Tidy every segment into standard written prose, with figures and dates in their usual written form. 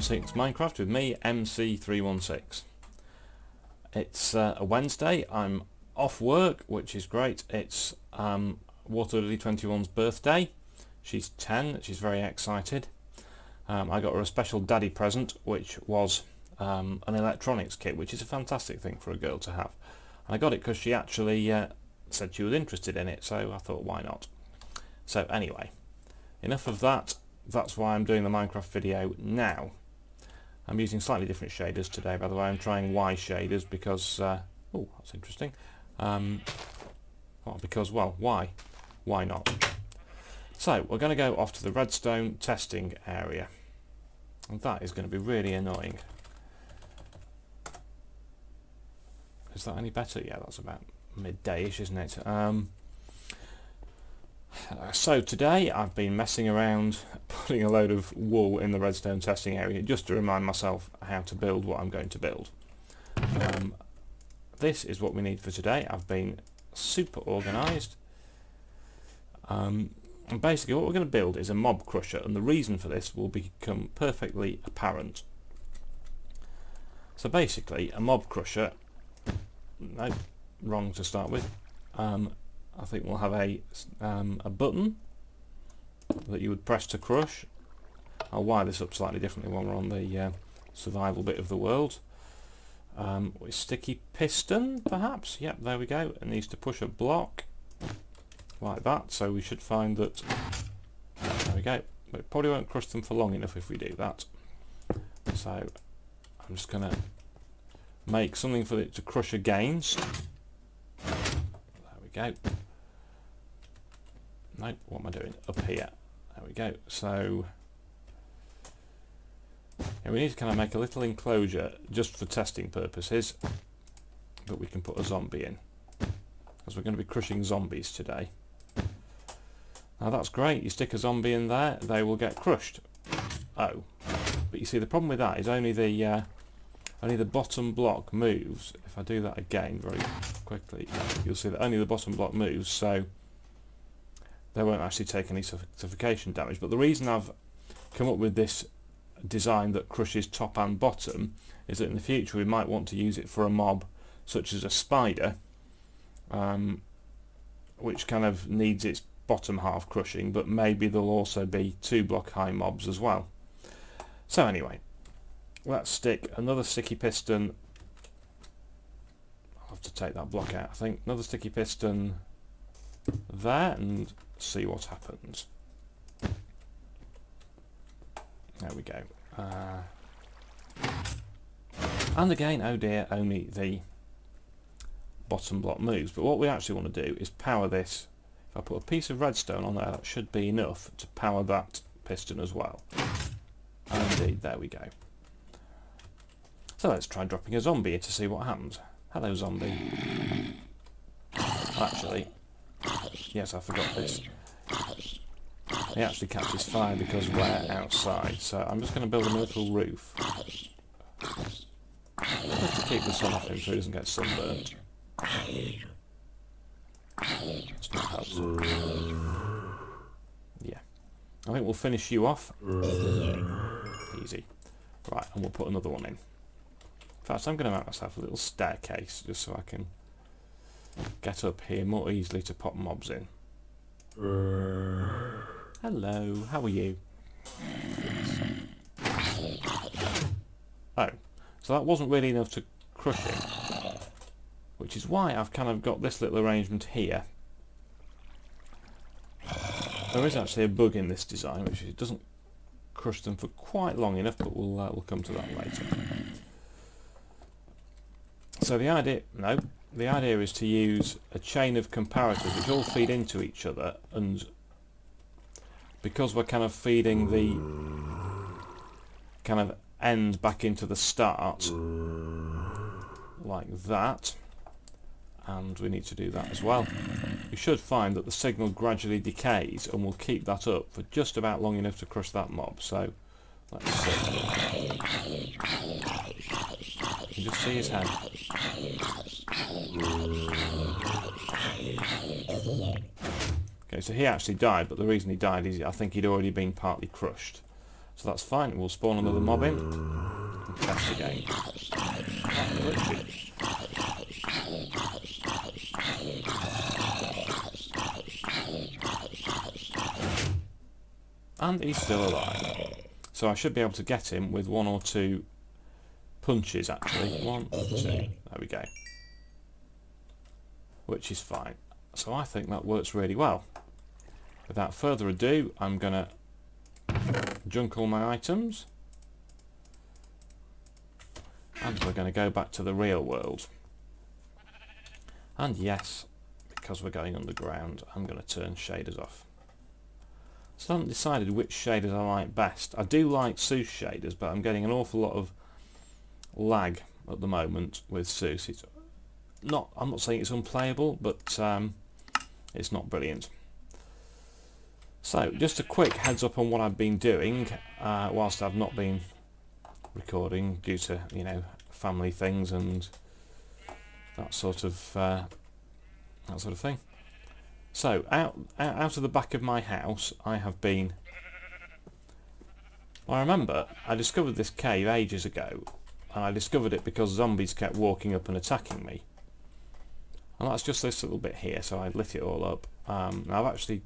316 Minecraft with me, MC316. It's a Wednesday. I'm off work, which is great. It's Waterlily21's birthday. She's 10. She's very excited. I got her a special daddy present, which was an electronics kit, which is a fantastic thing for a girl to have. And I got it because she actually said she was interested in it, so I thought, why not? So anyway, enough of that. That's why I'm doing the Minecraft video now. I'm using slightly different shaders today, by the way. I'm trying Y shaders because oh, that's interesting. Well, because, well, why not? So we're going to go off to the redstone testing area, and that is going to be really annoying. Is that any better? Yeah, that's about midday-ish, isn't it? So today I've been messing around putting a load of wool in the redstone testing area just to remind myself how to build what I'm going to build. This is what we need for today. I've been super organised. And basically what we're going to build is a mob crusher, and the reason for this will become perfectly apparent. So basically a mob crusher, no, wrong to start with. I think we'll have a button that you would press to crush. I'll wire this up slightly differently when we're on the survival bit of the world. With sticky piston, perhaps. Yep, there we go. It needs to push a block like that, so we should find that. There we go. But it probably won't crush them for long enough if we do that. So I'm just going to make something for it to crush against. There we go. Nope, what am I doing? Up here. There we go. So yeah, we need to kind of make a little enclosure just for testing purposes, but we can put a zombie in because we're going to be crushing zombies today. Now that's great. You stick a zombie in there, they will get crushed. Oh, but you see the problem with that is only the bottom block moves. If I do that again very quickly, you'll see that only the bottom block moves, so they won't actually take any suffocation damage. But the reason I've come up with this design that crushes top and bottom is that in the future we might want to use it for a mob such as a spider, which kind of needs its bottom half crushing, but maybe there'll also be 2 block high mobs as well. So anyway, let's stick another sticky piston. I'll have to take that block out, I think. Another sticky piston there and see what happens. There we go. And again, oh dear, only the bottom block moves. But what we actually want to do is power this. If I put a piece of redstone on there, that should be enough to power that piston as well. And indeed, there we go. So let's try dropping a zombie to see what happens. Hello, zombie. Actually, yes, I forgot this. He actually catches fire because we're outside, so I'm just going to build him a little roof just to keep the sun off him so he doesn't get sunburnt. It's not helpful. Yeah, I think we'll finish you off. Easy. Right, and we'll put another one in. In fact, I'm going to make myself a little staircase just so I can get up here more easily to pop mobs in. Hello, how are you? Oh, so that wasn't really enough to crush him, which is why I've kind of got this little arrangement here. There is actually a bug in this design, which is it doesn't crush them for quite long enough, but we'll come to that later. So the idea is to use a chain of comparators which all feed into each other, and because we're kind of feeding the kind of end back into the start like that, and we need to do that as well, we should find that the signal gradually decays, and we'll keep that up for just about long enough to crush that mob. So let's see. You can just see his head. Okay, so he actually died, but the reason he died is I think he'd already been partly crushed. So that's fine, we'll spawn another mob in and test again. And he's still alive. So I should be able to get him with 1 or 2 punches actually. 1, 2, there we go. Which is fine. So I think that works really well. Without further ado, I'm going to junk all my items. And we're going to go back to the real world. And yes, because we're going underground, I'm going to turn shaders off. So I haven't decided which shaders I like best. I do like Seuss shaders, but I'm getting an awful lot of lag at the moment with Seuss. It's not, I'm not saying it's unplayable, but it's not brilliant. So just a quick heads up on what I've been doing whilst I've not been recording due to, you know, family things and that sort of thing. So out of the back of my house I have been, well, I remember I discovered this cave ages ago, and I discovered it because zombies kept walking up and attacking me, and that's just this little bit here, so I lit it all up. I've actually,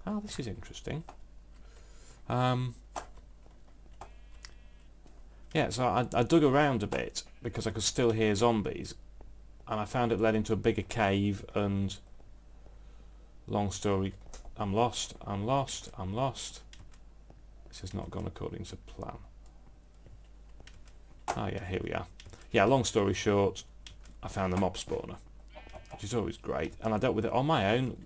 oh, this is interesting. Yeah, so I dug around a bit because I could still hear zombies, and I found it led into a bigger cave, and long story, I'm lost. This has not gone according to plan. Oh yeah, here we are. Yeah, long story short, I found the mob spawner, which is always great, and I dealt with it on my own.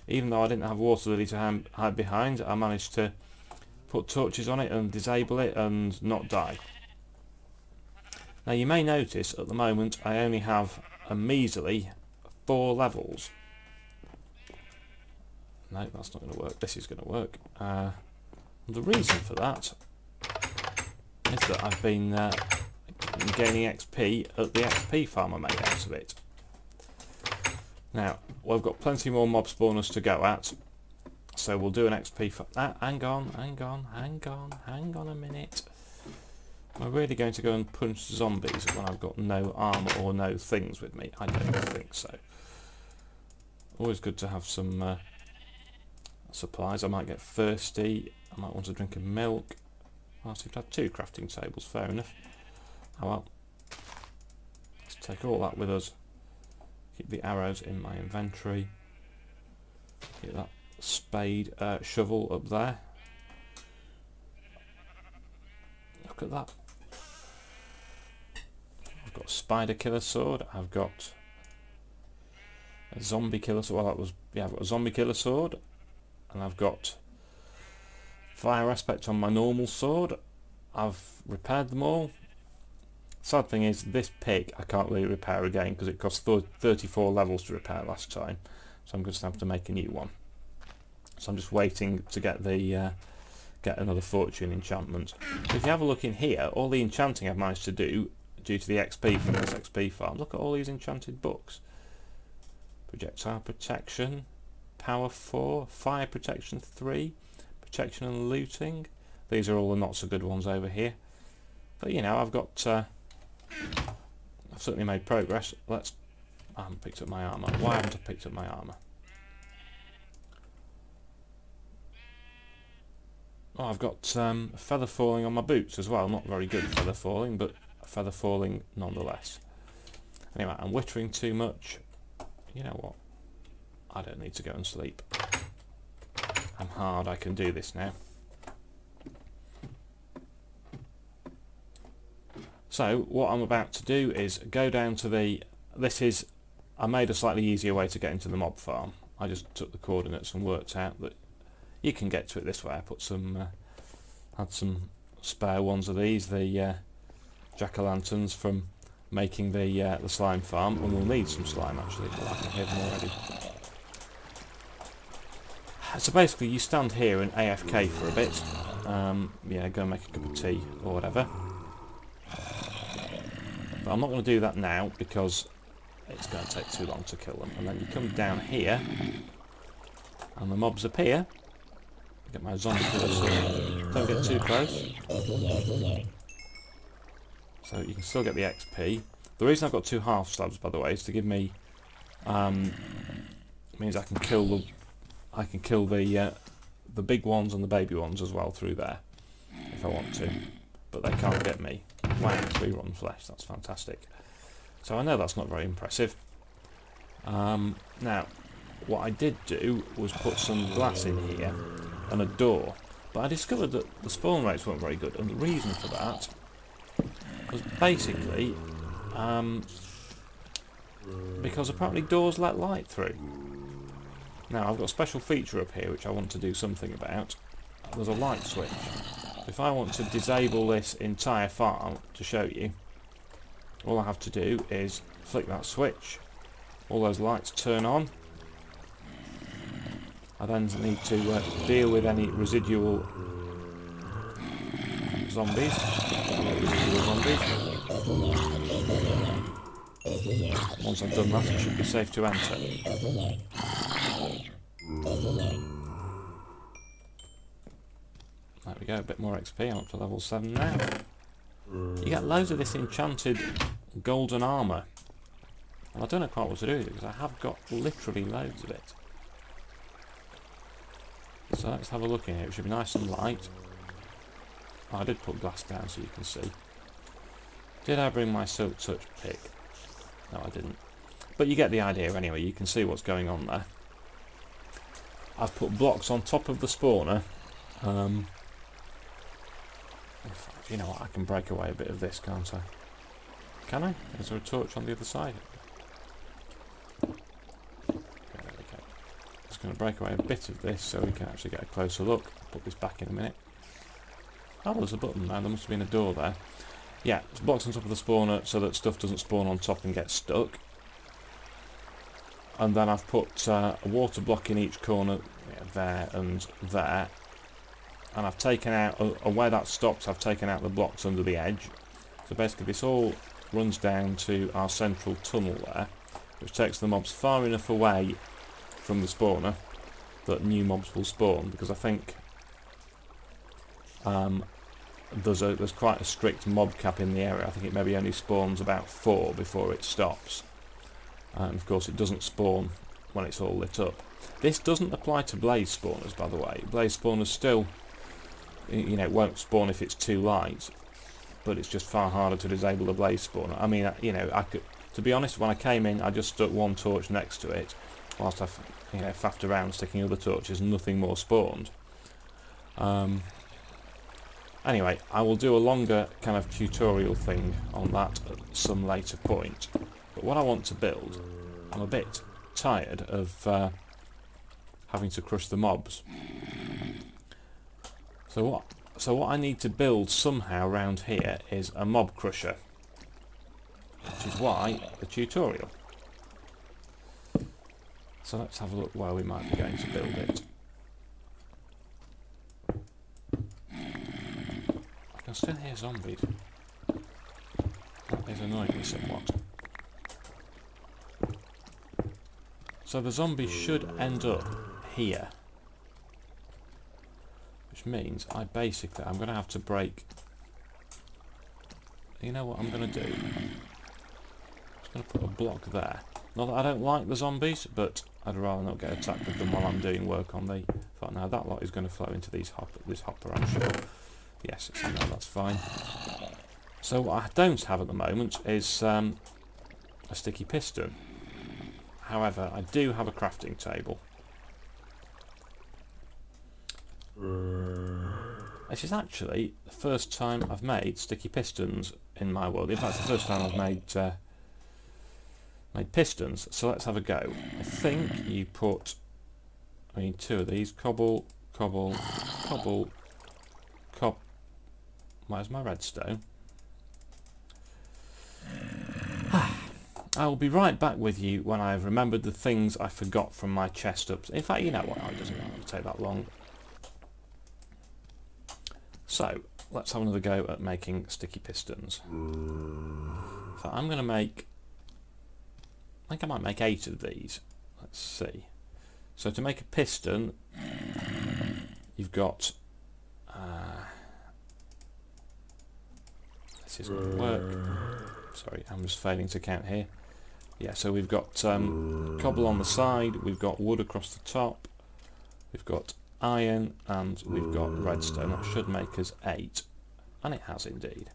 Even though I didn't have water lily to hide behind, I managed to put torches on it and disable it and not die. Now you may notice at the moment I only have a measly 4 levels. No, that's not going to work. This is going to work. The reason for that is that I've been gaining XP at the XP farm I made out of it. Now, we've got plenty more mob spawners to go at, so we'll do an XP farm. Hang on a minute. Am I really going to go and punch zombies when I've got no armour or no things with me? I don't think so. Always good to have some supplies. I might get thirsty. I might want a drink of milk. I seem to have 2 crafting tables, fair enough. Oh well. Let's take all that with us. Keep the arrows in my inventory. Get that spade shovel up there. Look at that. I've got a spider killer sword. I've got a zombie killer sword. Well, that was, yeah, I've got a zombie killer sword, and I've got fire aspect on my normal sword. I've repaired them all. Sad thing is, this pick I can't really repair again because it cost 34 levels to repair last time, so I'm going to have to make a new one. So I'm just waiting to get the get another fortune enchantment. So if you have a look in here, all the enchanting I've managed to do due to the XP from this XP farm. Look at all these enchanted books. Projectile protection, power 4, fire protection 3, protection and looting. These are all the not so good ones over here. But you know, I've got I've certainly made progress. I haven't picked up my armour. Why haven't I picked up my armour? Oh, I've got feather falling on my boots as well. Not very good feather falling, but feather falling nonetheless. Anyway, I'm wittering too much. You know what? I don't need to go and sleep. I'm hard, I can do this now. So, what I'm about to do is go down to the... I made a slightly easier way to get into the mob farm. I just took the coordinates and worked out that you can get to it this way. I put some... had some spare ones of these, the jack-o'-lanterns from making the slime farm, and we'll need some slime actually. I can hear them already. So basically you stand here and AFK for a bit, yeah, go and make a cup of tea or whatever. But I'm not going to do that now because it's going to take too long to kill them. And then you come down here and the mobs appear Get my zombie cursor. Don't get too close. So you can still get the XP. The reason I've got 2 half slabs, by the way, is to give me means I can kill the big ones and the baby ones as well through there if I want to, but they can't get me. Wow, 3 rotten flesh, that's fantastic. So I know that's not very impressive. Now, what I did do was put some glass in here and a door, but I discovered that the spawn rates weren't very good, and the reason for that was basically because apparently doors let light through. Now I've got a special feature up here which I want to do something about. There's a light switch. If I want to disable this entire farm to show you, all I have to do is flick that switch, all those lights turn on. I then need to deal with any residual zombies. Once I've done that, it should be safe to enter. There we go, a bit more XP. I'm up to level 7 now. You get loads of this enchanted golden armour. And I don't know quite what to do with it, because I have got literally loads of it. So let's have a look in here. It should be nice and light. Oh, I did put glass down so you can see. Did I bring my silk touch pick? No, I didn't. But you get the idea anyway. You can see what's going on there. I've put blocks on top of the spawner. You know what? I can break away a bit of this, can't I? Can I? Is there a torch on the other side? Okay, there we go. Just going to break away a bit of this so we can actually get a closer look. I'll put this back in a minute. Oh, there's a button there. There must have been a door there. Yeah, it's blocks on top of the spawner so that stuff doesn't spawn on top and get stuck. And then I've put a water block in each corner, there and there. And I've taken out, where that stops, I've taken out the blocks under the edge. So basically this all runs down to our central tunnel there, which takes the mobs far enough away from the spawner that new mobs will spawn, because I think there's quite a strict mob cap in the area. I think it maybe only spawns about 4 before it stops. And of course it doesn't spawn when it's all lit up. This doesn't apply to blaze spawners, by the way. Blaze spawners still, you know, it won't spawn if it's too light, but it's just far harder to disable the blaze spawner. I mean, you know, I could, to be honest, when I came in, I just stuck one torch next to it, whilst I, you know, faffed around sticking other torches, and nothing more spawned. Anyway, I will do a longer kind of tutorial thing on that at some later point. But what I want to build, I'm a bit tired of having to crush the mobs. So what I need to build somehow around here is a mob crusher, which is why the tutorial. So let's have a look where we might be going to build it. I can still hear zombies. That is annoying me somewhat. So the zombies should end up here. Which means I'm going to have to break. You know what I'm going to do? I'm just going to put a block there. Not that I don't like the zombies, but I'd rather not get attacked with them while I'm doing work on the... Now that lot is going to flow into this hopper, I'm sure. Yes, no, that's fine. So what I don't have at the moment is a sticky piston. However, I do have a crafting table. This is actually the first time I've made sticky pistons in my world. In fact, it's the first time I've made pistons. So let's have a go. I think you put, I mean, 2 of these. Cobble, cobble, cobble, cob. Where's my redstone? I will be right back with you when I've remembered the things I forgot from my chest ups. In fact, you know what? It doesn't take that long. So, let's have another go at making sticky pistons. So I'm going to make... I think I might make 8 of these. Let's see. So to make a piston, you've got this isn't going to work. Sorry, I'm just failing to count here. Yeah, so we've got cobble on the side, we've got wood across the top, we've got iron, and we've got redstone. That should make us 8, and it has indeed.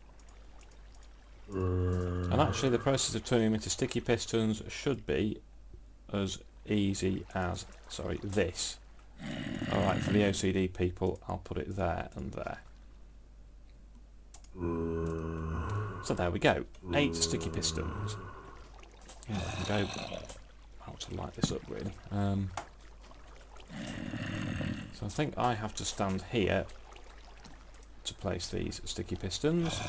And actually the process of turning them into sticky pistons should be as easy as, sorry, this. Alright, for the OCD people, I'll put it there and there. So there we go, 8 sticky pistons. There we go. I want to light this up really. So I think I have to stand here to place these sticky pistons.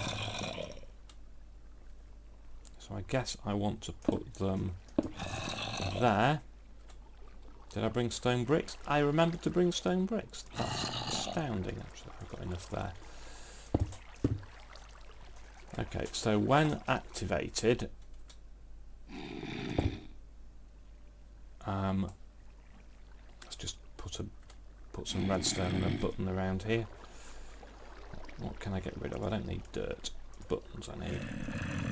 So I guess I want to put them there. Did I bring stone bricks? I remembered to bring stone bricks. That's astounding actually. I've got enough there. Okay, so when activated, let's just put some redstone and a button around here. What can I get rid of? I don't need dirt. Buttons I need.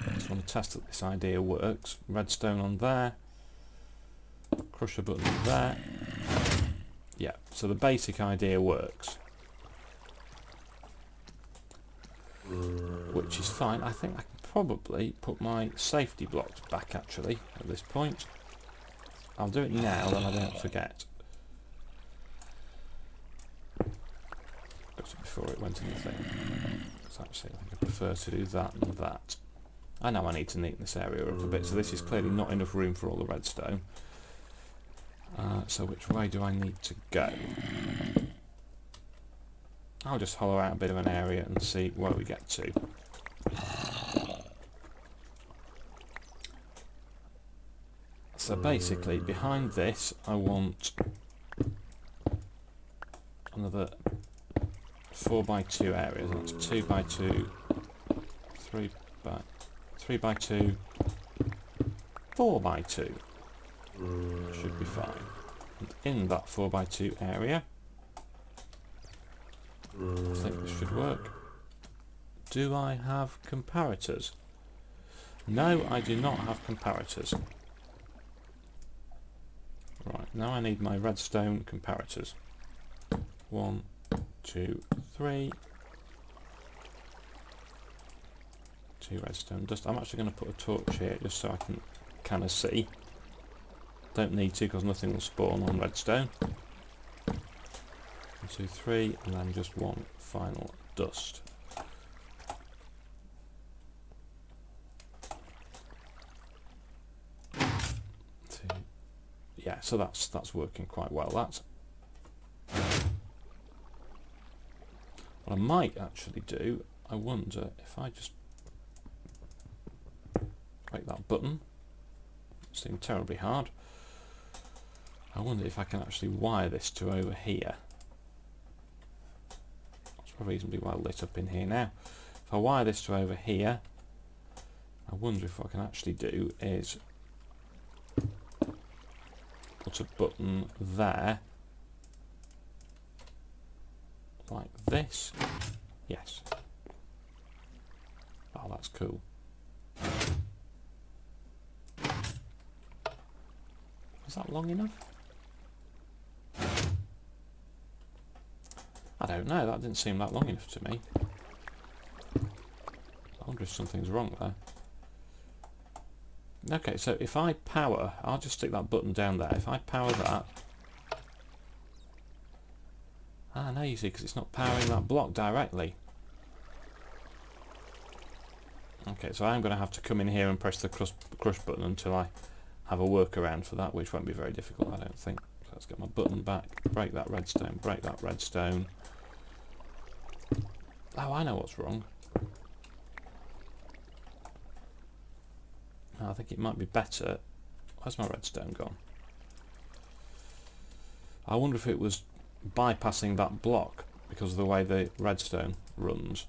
I just want to test that this idea works. Redstone on there. Crusher button there. Yeah, so the basic idea works. Which is fine. I think I can probably put my safety blocks back actually at this point. I'll do it now then I don't forget. Got it before it went in the thing. So actually I think I prefer to do that and that. I know I need to neaten this area up a bit, so this is clearly not enough room for all the redstone. So which way do I need to go? I'll just hollow out a bit of an area and see where we get to. So basically, behind this, I want another 4x2 area. That's 2x2, 3x2, 4x2. Should be fine. And in that 4x2 area, I think this should work. Do I have comparators? No, I do not have comparators. Right, now I need my redstone comparators. 1, 2, 3. 2 redstone dust. I'm actually going to put a torch here just so I can kind of see. Don't need to because nothing will spawn on redstone. 1, 2, 3, and then just one final dust. Yeah, so that's working quite well. That's what I might actually do. I wonder if I just break that button. It seemed terribly hard. I wonder if I can actually wire this to over here. It's reasonably well lit up in here now. If I wire this to over here, I wonder if what I can actually do is put a button there, like this. Yes. Oh, that's cool. Is that long enough? I don't know, that didn't seem that long enough to me. I wonder if something's wrong there. Okay, so if I power, I'll just stick that button down there. If I power that... Ah, no, you see, because it's not powering that block directly. Okay, so I'm going to have to come in here and press the crush button until I have a workaround for that, which won't be very difficult, I don't think. So let's get my button back, break that redstone, break that redstone. Oh, I know what's wrong. I think it might be better. Where's my redstone gone? I wonder if it was bypassing that block because of the way the redstone runs.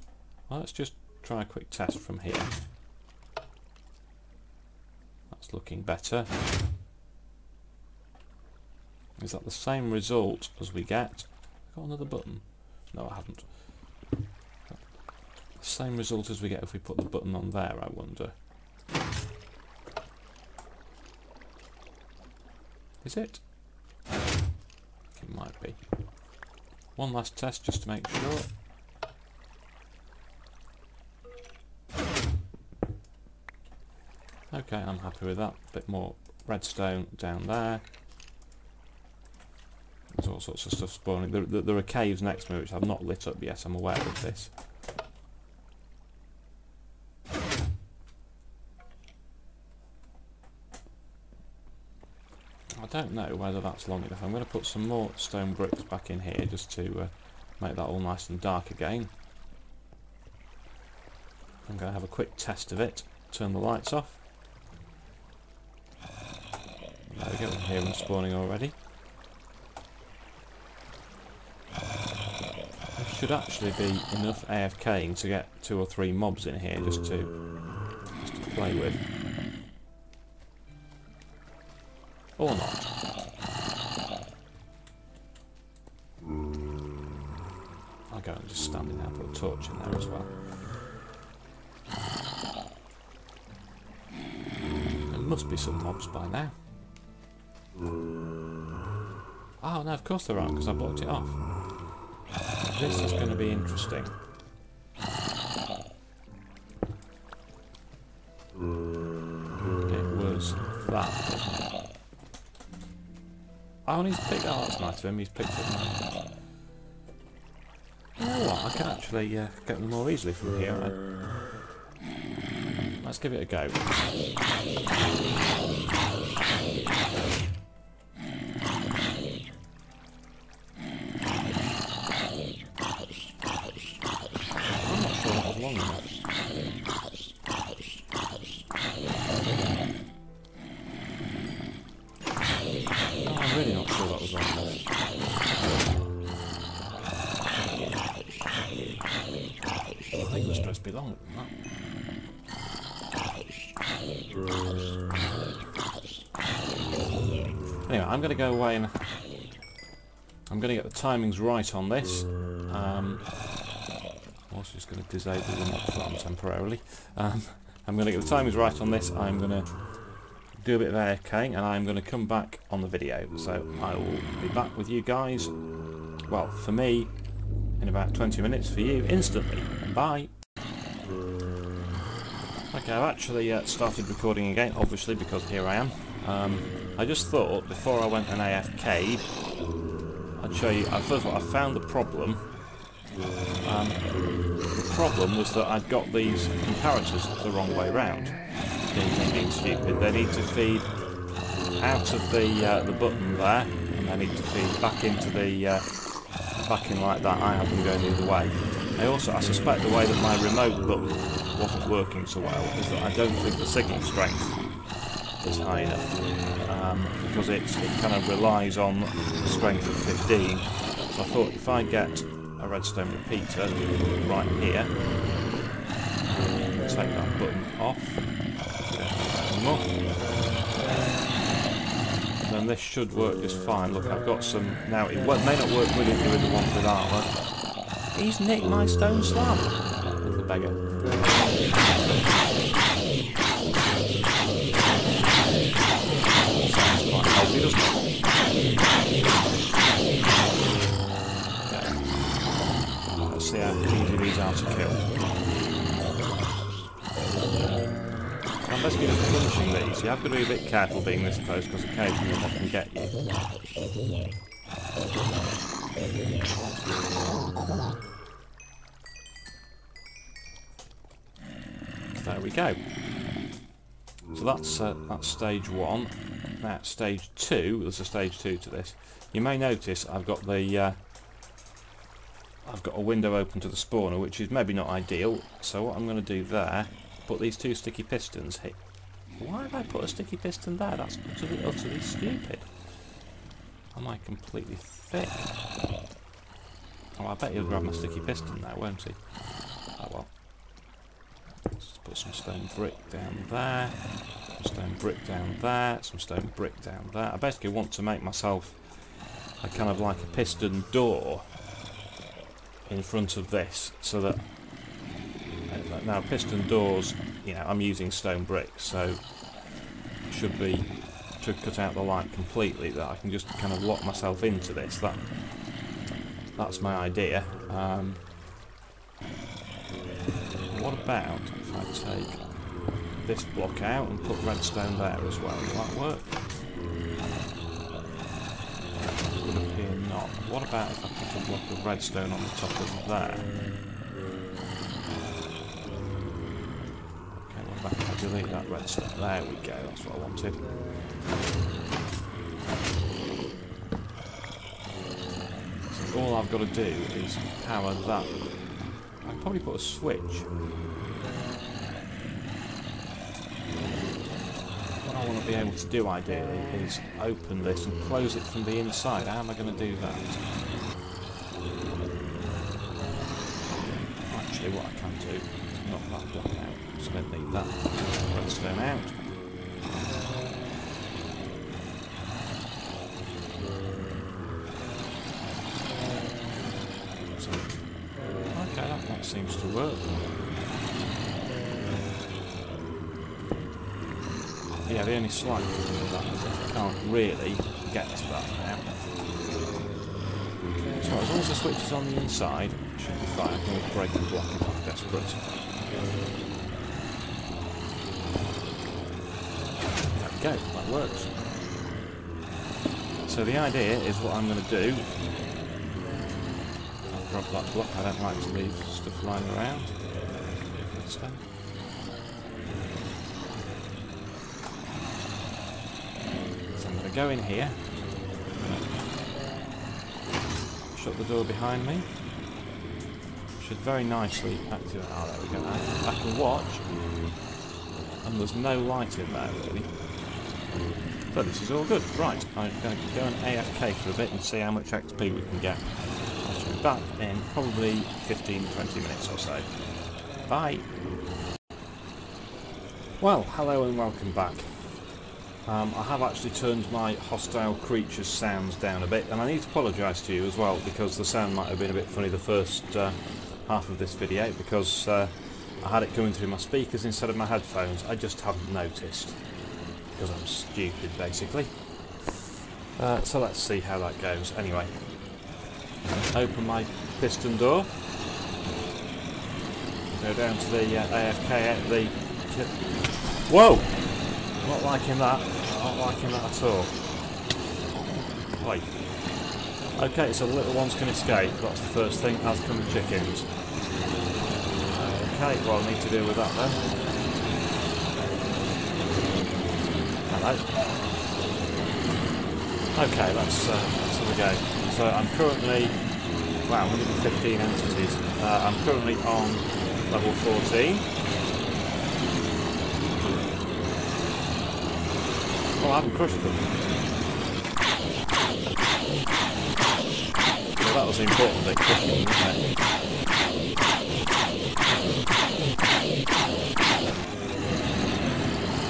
Well, let's just try a quick test from here. That's looking better. Is that the same result as we get I got another button? No, I haven't. Same result as we get if we put the button on there, I wonder. Is it? I think it might be. One last test just to make sure. Okay, I'm happy with that. Bit more redstone down there. There's all sorts of stuff spawning. There are caves next to me which I've not lit up yet, I'm aware of this. I don't know whether that's long enough. I'm going to put some more stone bricks back in here just to make that all nice and dark again. I'm going to have a quick test of it. Turn the lights off. There we go, I hear them spawning already. There should actually be enough AFKing to get 2 or 3 mobs in here just to play with. Or not. I'll go and just stand in there and put a torch in there as well. There must be some mobs by now. Oh no, of course there aren't, because I blocked it off. This is going to be interesting. It was that, wasn't it? Oh, and he's picked... Oh, that's nice of him, he's picked it now. You know what, I can actually get them more easily from here. Let's give it a go. I'm not sure that was long enough. No, I'm really not sure that was long enough. I think we're supposed to be longer than that. Anyway, I'm going to go away and I'm going to get the timings right on this. I'm also just going to disable the mob farm temporarily. I'm going to get the timings right on this. I'm going to do a bit of AFKing and I'm going to come back on the video. So I will be back with you guys, well, for me, in about 20 minutes, for you, instantly. Bye! Okay, I've actually started recording again, obviously, because here I am. I just thought, before I went and AFK'd, I'd show you... first of all, I found the problem. The problem was that I'd got these comparators the wrong way round. Being stupid. They need to feed out of the button there, and they need to feed back into the... back in like that. I have them going the other way. I suspect the way that my remote button wasn't working so well is that I don't think the signal strength is high enough, because it kind of relies on the strength of 15. So I thought if I get a redstone repeater right here, take that button off, then this should work just fine. Look, I've got some now. It may not work with it doing the ones with armour. He's nicked my stone slab, little beggar. Sounds quite healthy, doesn't it? Okay. Let's see how easy these are to kill. I'm basically just punching these. You have to be a bit careful being this close because occasionally they can get you. There we go. So that's stage 1. Now stage 2. There's a stage 2 to this. You may notice I've got the I've got a window open to the spawner, which is maybe not ideal. So what I'm going to do there, put these 2 sticky pistons here. Why have I put a sticky piston there? That's utterly stupid. Am I completely thick? Oh, I bet he'll grab my sticky piston there, won't he? Oh well. Let's put some stone brick down there, some stone brick down there, some stone brick down there. I basically want to make myself a kind of like a piston door in front of this, so that now piston doors, you know, I'm using stone bricks, so should cut out the light completely, that I can just kind of lock myself into this. That's my idea. What about if I take this block out and put redstone there as well? Will that work? Would appear not. What about if I put a block of redstone on the top of there? Okay, what about if I delete that redstone? There we go, that's what I wanted. So all I've got to do is power that. I'll probably put a switch. What I want to be able to do ideally is open this and close it from the inside. How am I going to do that? Actually, what I can do is knock that block out, so I don't need that redstone out. So, okay, that seems to work. Yeah, the only slight problem with that is I can't really get to that now. So as long as the switch is on the inside, it should be fine. I can always break the block if I'm desperate. There we go, that works. So the idea is what I'm going to do. I'll grab that block, I don't like to leave stuff lying around. Go in here, shut the door behind me, should very nicely activate. Oh, there we go. I can watch, and there's no light in there really. So this is all good. Right, I'm going to go and AFK for a bit and see how much XP we can get. I shall be back in probably 15-20 minutes or so. Bye! Well, hello and welcome back. I have actually turned my hostile creatures sounds down a bit, and I need to apologise to you as well, because the sound might have been a bit funny the first half of this video, because I had it coming through my speakers instead of my headphones. I just haven't noticed, because I'm stupid basically. So let's see how that goes. Anyway, open my piston door, go down to the AFK, whoa! Not liking that. Not liking that at all. Wait. Okay, so the little ones can escape. That's the first thing, as come the chickens. Okay, well I need to deal with that then. Hello. Okay, let's have a go. So I'm currently, wow, 115 entities. I'm currently on level 14. Oh, I haven't crushed them. Well, that was the important bit, crushing, wasn't it?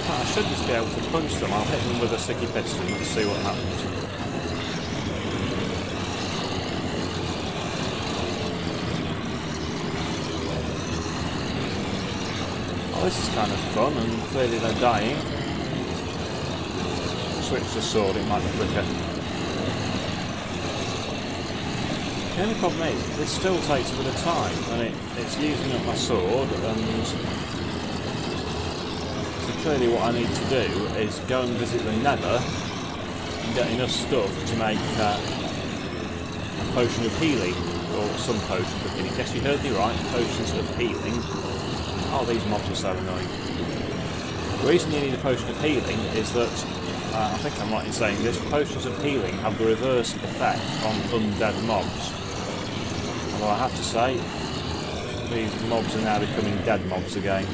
I should just be able to punch them. I'll hit them with a sticky piston and see what happens. Oh, this is kind of fun, and clearly they're dying. Switch the sword, it might be quicker. The only problem is, this still takes a bit of time, and it's using up my sword, and so clearly what I need to do is go and visit the Nether and get enough stuff to make a potion of healing, or some potion of healing. Yes, you heard me right, potions of healing. Oh, these mobs are so annoying. The reason you need a potion of healing is that I think I'm right in saying this, potions of healing have the reverse effect on undead mobs. Although I have to say, these mobs are now becoming dead mobs again.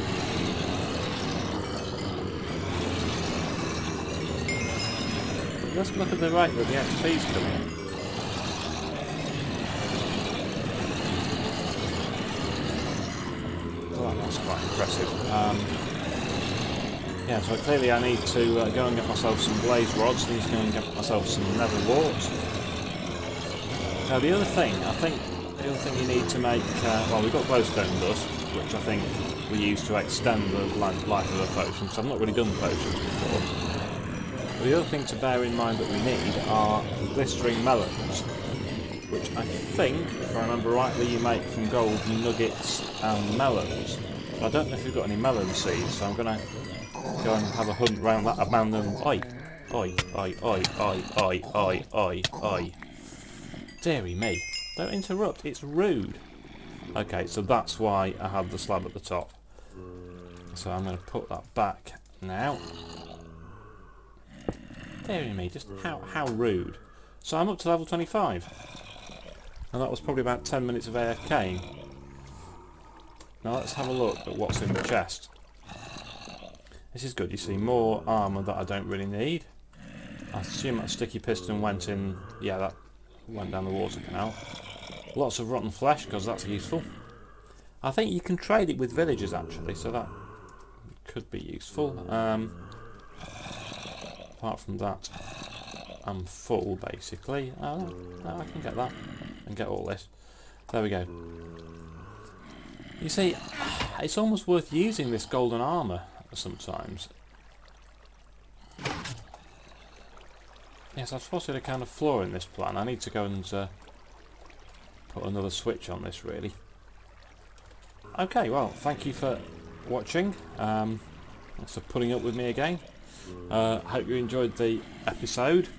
But let's look at the rate that the XP's coming. Well, that's quite impressive. Yeah, so clearly I need to go and get myself some blaze rods, need to go and get myself some nether warts. Now the other thing, you need to make, well, we've got glowstone dust, which I think we use to extend the life of a potion, because I've not really done potions before. But the other thing to bear in mind that we need are glistering melons, which I think, if I remember rightly, you make from gold nuggets and melons. But I don't know if you've got any melon seeds, so I'm going to go and have a hunt round that abandoned... Oi! Oi, oi, oi, oi, oi, oi, oi, oi. Deary me. Don't interrupt, it's rude. Okay, so that's why I had the slab at the top. So I'm going to put that back now. Deary me, just how rude. So I'm up to level 25. And that was probably about 10 minutes of AFK. Now let's have a look at what's in the chest. This is good, you see more armour that I don't really need. I assume that sticky piston went in, yeah, that went down the water canal. Lots of rotten flesh, because that's useful. I think you can trade it with villagers actually, so that could be useful. Apart from that, I'm full basically. Oh, no, I can get that and get all this. There we go. You see, it's almost worth using this golden armour sometimes. Yes, I've spotted a kind of flaw in this plan. I need to go and put another switch on this really. Okay, well, thank you for watching. Thanks for putting up with me again. Hope you enjoyed the episode.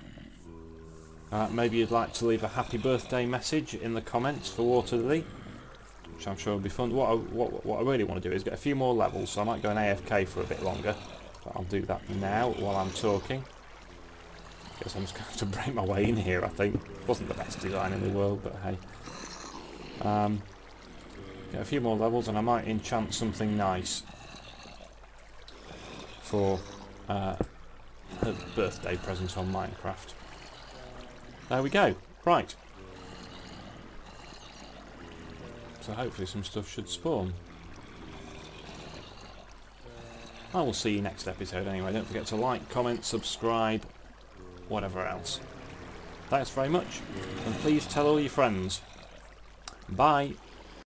Maybe you'd like to leave a happy birthday message in the comments for Waterlily, which I'm sure will be fun. What I really want to do is get a few more levels, so I might go in AFK for a bit longer. But I'll do that now while I'm talking. Guess I'm just going to have to break my way in here, I think. Wasn't the best design in the world, but hey. Get a few more levels and I might enchant something nice for her birthday present on Minecraft. There we go. Right. So hopefully some stuff should spawn. I will see you next episode anyway. Don't forget to like, comment, subscribe, whatever else. Thanks very much, and please tell all your friends. Bye.